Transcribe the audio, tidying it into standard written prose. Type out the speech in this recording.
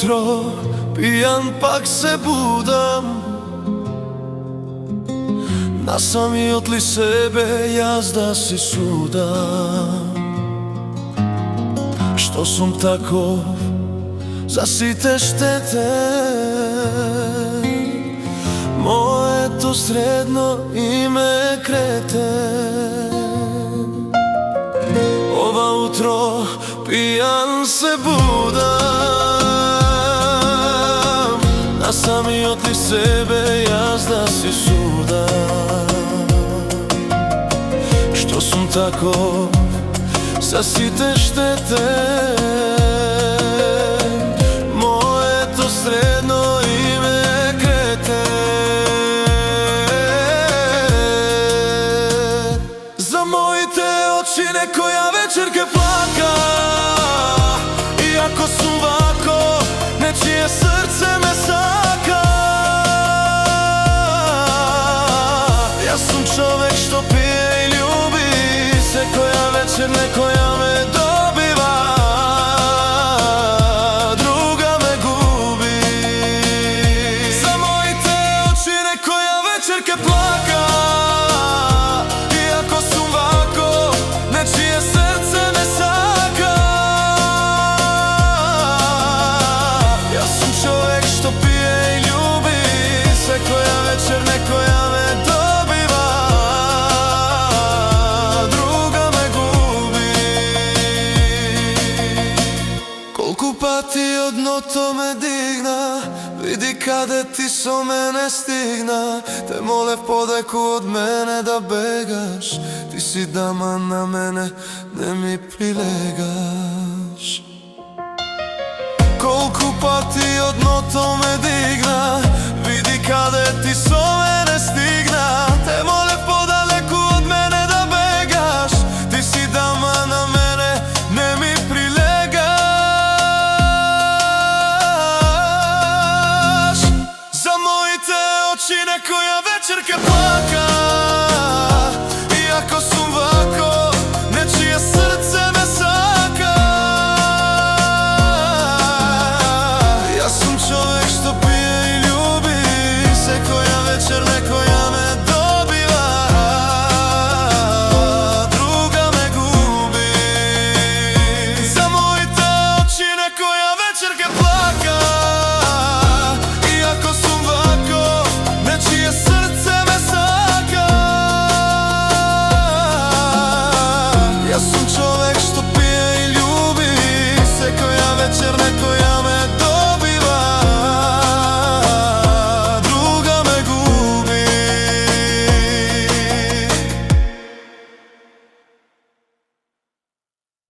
utro, pijan pak se budam. Nasam i od li sebe jazda si sudam. Što sam tako za site štete, moje to sredno ime krete. Ova utro pijan se budam, nasam i od li sebe jazda si sudam. Što sam tako za site štete, moje to sredno ime krete. Za moji te oči nekoja večerke plaka, iako sam ovako, nečije srce me saka. Ja sam čovek što pije i ljubi se, koja večer nekoja me dobiva, druga me gubi. Za moji te oči nekoja večerke plaka, iako sam ovako, nečije srce me saka. Ja sam čovek što pije i ljubi se, koja večer nekoja me dobiva, druga me gubi. Kolku pati odno to me digna, vidi kade ti so mene stigna. Te mole podeku od mene da begaš, ti si dama na mene, ne mi prilegaš. Kolku pati odno to me digna,